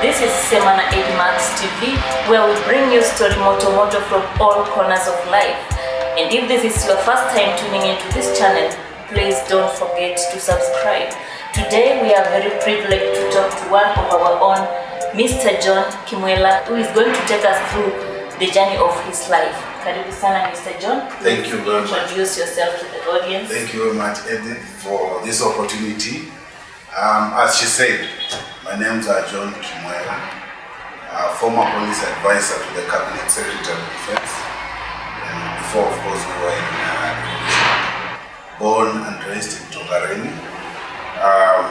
This is Semana EddyMacks TV, where we bring you story moto from all corners of life. And if this is your first time tuning into this channel, please don't forget to subscribe. Today we are very privileged to talk to one of our own, Mr. John Kimwela, who is going to take us through the journey of his life. Karibu sana, Mr. John. Thank you very much. Introduce yourself to the audience. Thank you very much, Eddy, for this opportunity. As she said, my name is John Kimwela, former police advisor to the Cabinet Secretary of Defense. And before, of course, we were in born and raised in Tongaren.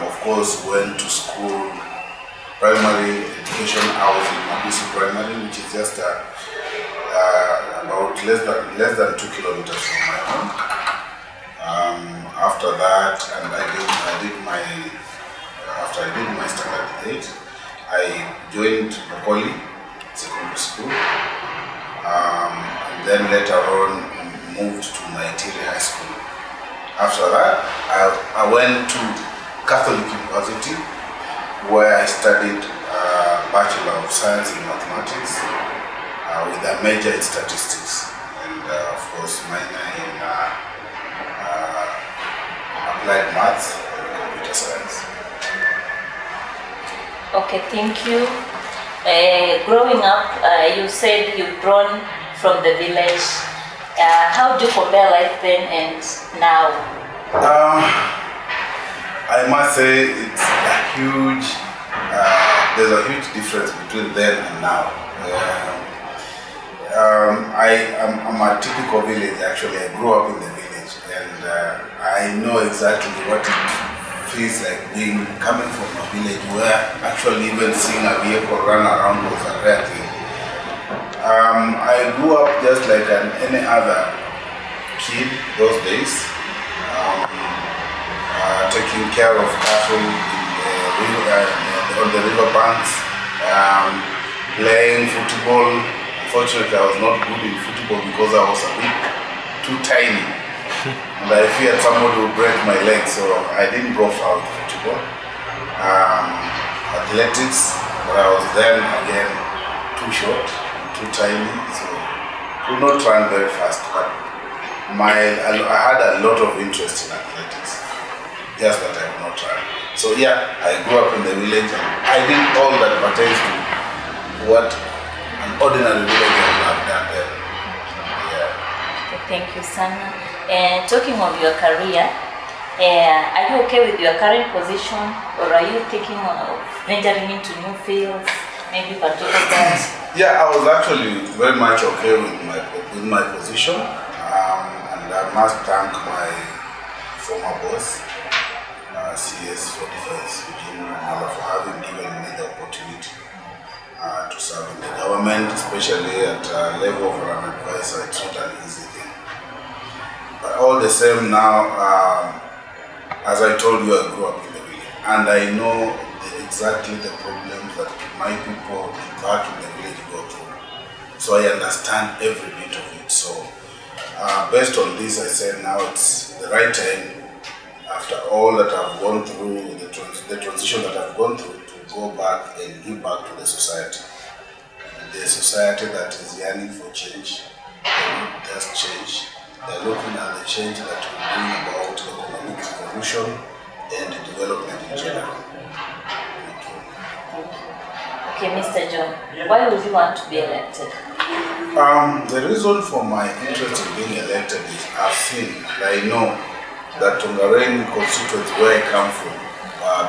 Of course, went to school, primary education. I was in Mabusi Primary, which is just about less than 2 kilometers from my home. After that, and after I did my standard 8, I joined Bungoma secondary school, and then later on moved to Naitiri High School. After that, I went to Catholic University, where I studied Bachelor of Science in Mathematics with a major in Statistics, and of course minor in Applied Maths and Computer Science. Okay, thank you. Growing up, you said you've grown from the village. How do you compare life then and now? I must say it's a huge, there's a huge difference between then and now. I'm a typical village actually. I grew up in the village, and I know exactly what it feels like coming from a village where actually even seeing a vehicle run around was a rare thing. I grew up just like any other kid those days, taking care of cattle on the river banks, playing football. Unfortunately, I was not good in football because I was a bit too tiny, and I feared somebody would break my leg, so I didn't go far with football. Athletics, but I was then again too short, too tiny, so could not run very fast. But I had a lot of interest in athletics, just that I could not run. So yeah, I grew up in the village, and I did all that pertains to what an ordinary villager would have done there. Yeah. Okay, thank you, Sana. And talking of your career, are you okay with your current position, or are you thinking of venturing into new fields? Maybe you can talk about that. Yeah, I was actually very much okay with my position, and I must thank my former boss, CS for Defense, for having given me the opportunity to serve in the government, especially at a level of an advisor. It's not an easy thing. But all the same now, as I told you, I grew up in the village, and I know exactly the problems that my people back in the village go through. So I understand every bit of it. So based on this, I said now it's the right time, after all that I've gone through, the transition that I've gone through, to go back and give back to the society. The society that is yearning for change. They not just change. They're looking at the change that will bring about economic revolution and development in general. Okay, Mr. John, why would you want to be elected? The reason for my interest in being elected is I've seen, I know that Tongaren constituency, where I come from,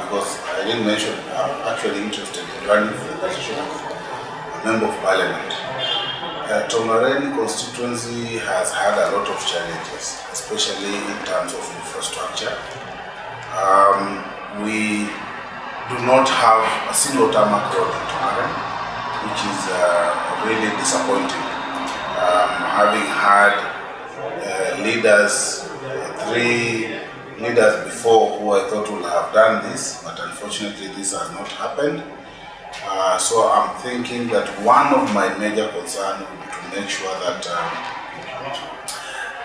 because I didn't mention, I'm actually interested in running for the position of a Member of Parliament. Tongaren constituency has had a lot of challenges, especially in terms of infrastructure. We do not have a single tarmac road in Tongaren, which is really disappointing. Having had leaders, 3 leaders before who I thought would have done this, but unfortunately this has not happened. So I'm thinking that one of my major concerns would be to make sure that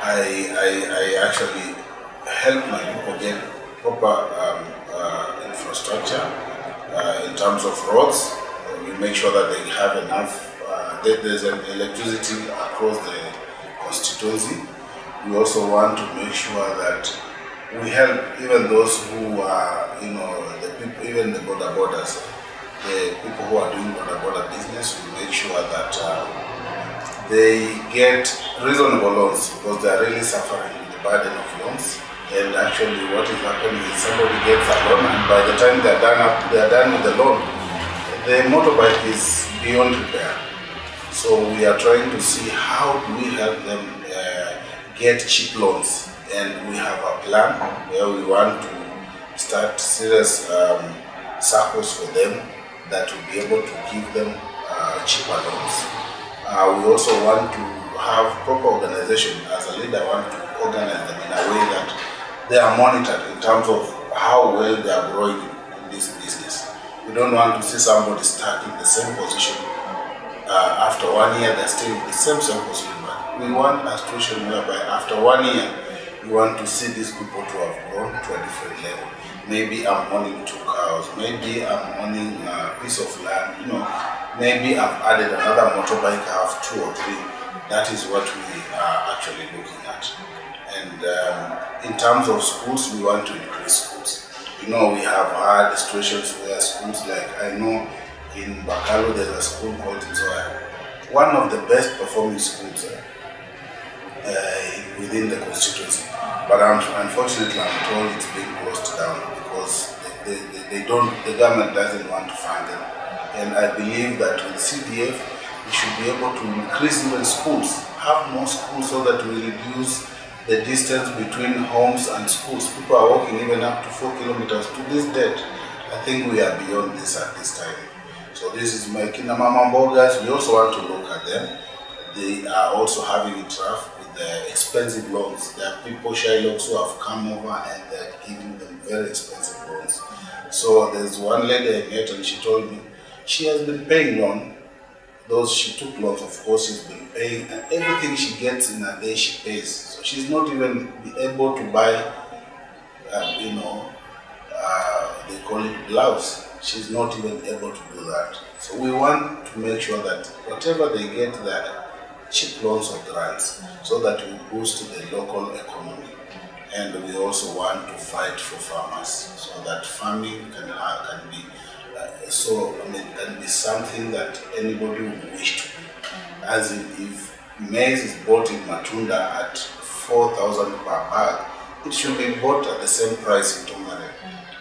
I actually help my people get proper infrastructure in terms of roads, we make sure that they have enough. There's an electricity across the constituency. We also want to make sure that we help even those who are, the people, even the borders, the people who are doing border business. We make sure that they get reasonable loans, because they are really suffering with the burden of loans. And actually what is happening is somebody gets a loan, and by the time they are done with the loan, the motorbike is beyond repair. So we are trying to see how do we help them get cheap loans. And we have a plan where we want to start serious circles for them that will be able to give them cheaper loans. We also want to have proper organization. As a leader, I want to organize them in a way that they are monitored in terms of how well they are growing in this business. We don't want to see somebody stuck in the same position. After 1 year, they're still in the same position. But we want a situation whereby after 1 year, we want to see these people to have grown to a different level. Maybe I'm owning 2 cows, maybe I'm owning a piece of land, maybe I've added another motorbike, I have 2 or 3. That is what we are actually looking at. And in terms of schools, we want to increase schools. We have had situations where schools, like I know in Bakalo there's a school called Zoya, one of the best performing schools within the constituency. But unfortunately, I'm told it's being closed down because the government doesn't want to fund them. And I believe that with CDF, we should be able to increase even schools, have more schools so that we reduce the distance between homes and schools. People are walking even up to 4 kilometers to this date. I think we are beyond this at this time. So this is my Kinamama Bogas. We also want to look at them. They are also having it rough with the expensive loans. There are people, Shylocks, who have come over and they're giving them very expensive loans. So there's one lady I met and she told me she has been paying loan. Those she took loans, of course, she's been paying, and everything she gets in a day she pays. So she's not even able to buy, they call it blouse. She's not even able to do that. So we want to make sure that whatever they get, the cheap loans or grants, so that we boost the local economy. And we also want to fight for farmers, so that farming can be can be something that anybody would wish to do. As in, if maize is bought in Matunda at 4,000 per bag, it should be bought at the same price in Tongaren.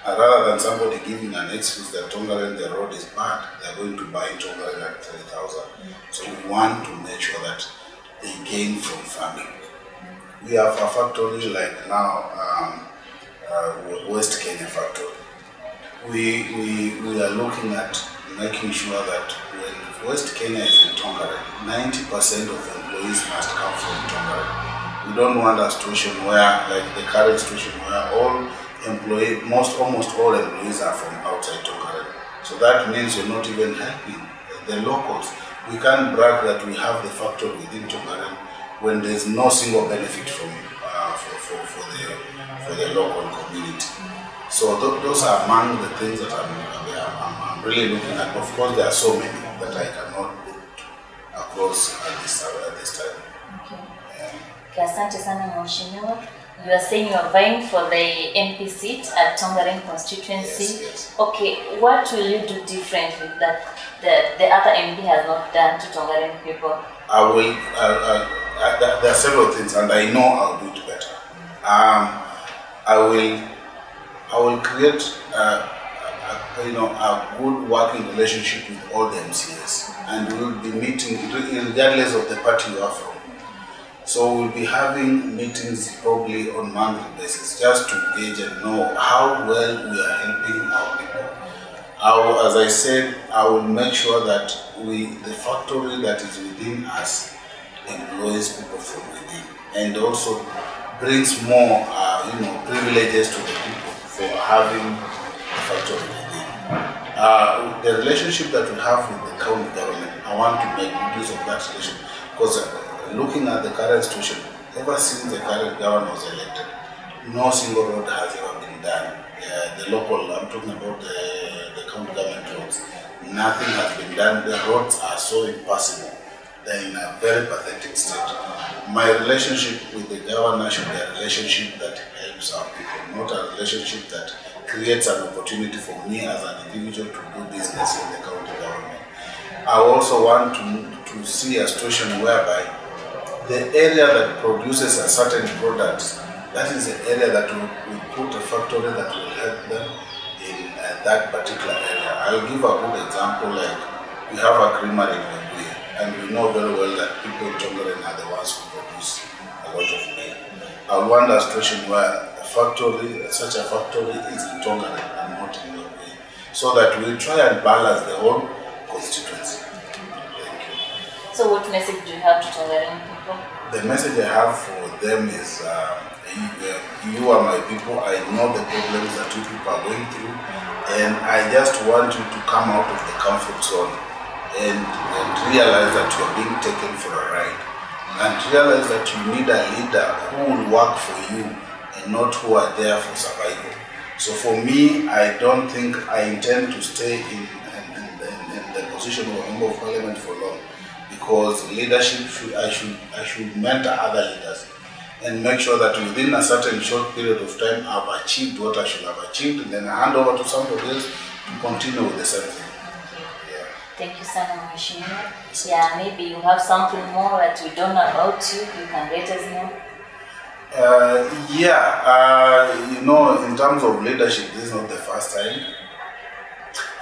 Rather than somebody giving an excuse that Tongaren, the road is bad, they're going to buy Tongaren at 3,000. So we want to make sure that they gain from farming. We have a factory like now, West Kenya factory. We are looking at making sure that when West Kenya is in Tongaren, 90% of employees must come from Tongaren. We don't want a situation where, like the current situation, where almost all employees are from outside Tongaren. So that means you're not even helping the locals. We can't brag that we have the factory within Tongaren when there's no single benefit from for the local community. So those are among the things that I'm really looking at. Of course, there are so many that I cannot put across at this time. Okay. Okay, asante sana Mheshimiwa. You are saying you are vying for the MP seat at Tongaren constituency. Yes. Okay, what will you do differently that the other MP has not done to Tongaren people? There are several things, and I know I'll do it better. I will create a good working relationship with all the MCAs, and we will be meeting regardless of the party you are from. So we'll be having meetings probably on monthly basis, just to gauge and know how well we are helping our people. As I said, I will make sure that the factory that is within us employs people from within, and also brings more privileges to the people for having the factory within. The relationship that we have with the county government, I want to make use of that relationship, because looking at the current situation, ever since the current government was elected, no single road has ever been done. I'm talking about the county government roads. Nothing has been done. The roads are so impassable. They're in a very pathetic state. My relationship with the governor should be a relationship that helps our people, not a relationship that creates an opportunity for me as an individual to do business in the county government. I also want to see a situation whereby the area that produces a certain product, that is the area that we put a factory that will help them in that particular area. I'll give a good example, like we have a creamery in Webuye, and we know very well that people in Tongaren are the ones who produce a lot of beer. I want a situation where such a factory is in Tongaren and not in Webuye, so that we try and balance the whole constituency. Thank you. So what message do you have to Tongaren people? The message I have for them is, you are my people. I know the problems that you people are going through, and I just want you to come out of the comfort zone and realize that you are being taken for a ride, and realize that you need a leader who will work for you and not who are there for survival. So for me, I don't think I intend to stay in the position of a member of parliament for long, because leadership I should mentor other leaders and make sure that within a certain short period of time I've achieved what I should have achieved, and then I hand over to somebody else to continue with the same thing. Yeah. Thank you, Sana Mheshimiwa. Yeah, maybe you have something more that we don't know about you. You can let us know. In terms of leadership, this is not the first time.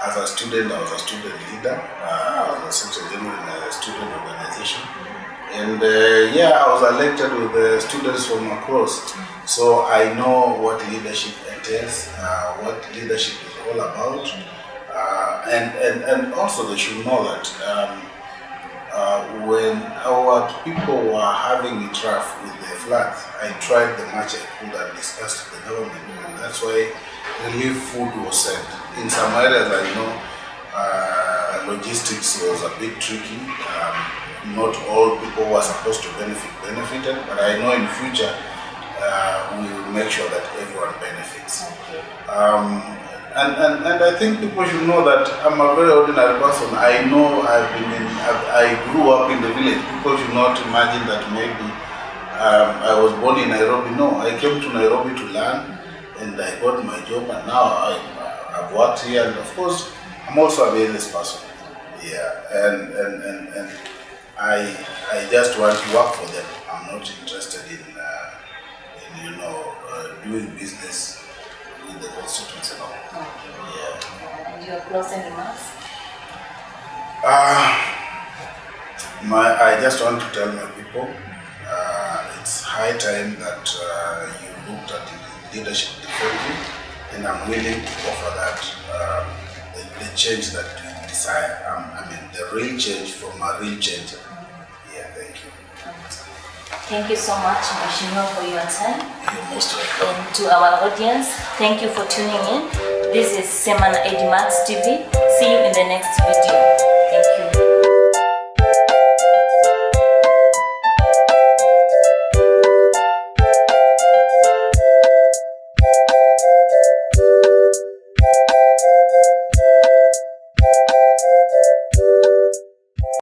As a student, I was a student leader. I was a secretary general in a student organization. And I was elected with the students from across. So I know what leadership entails, what leadership is all about. And also they should know that when our people were having it rough with the floods, I tried the much I could and discussed with the government. And that's why relief food was sent. In some areas I know logistics was a bit tricky. Not all people who are supposed to benefited, but I know in future we will make sure that everyone benefits. Okay. And I think people should know that I'm a very ordinary person. I know I grew up in the village. People should not imagine that maybe I was born in Nairobi. No, I came to Nairobi to learn, and I got my job, and now I've worked here, and of course I'm also a business person. Yeah, and I just want to work for them. I'm not interested in doing business with the constituency now. Okay. Yeah. And your closing remarks? I just want to tell my people, it's high time that you looked at the leadership differently, and I'm willing to offer that the change that you desire. The real change from a real change. Yeah, thank you. Thank you so much, Mheshimiwa, for your time. You're most welcome. And to our audience, thank you for tuning in. This is Semana EddyMacks TV. See you in the next video.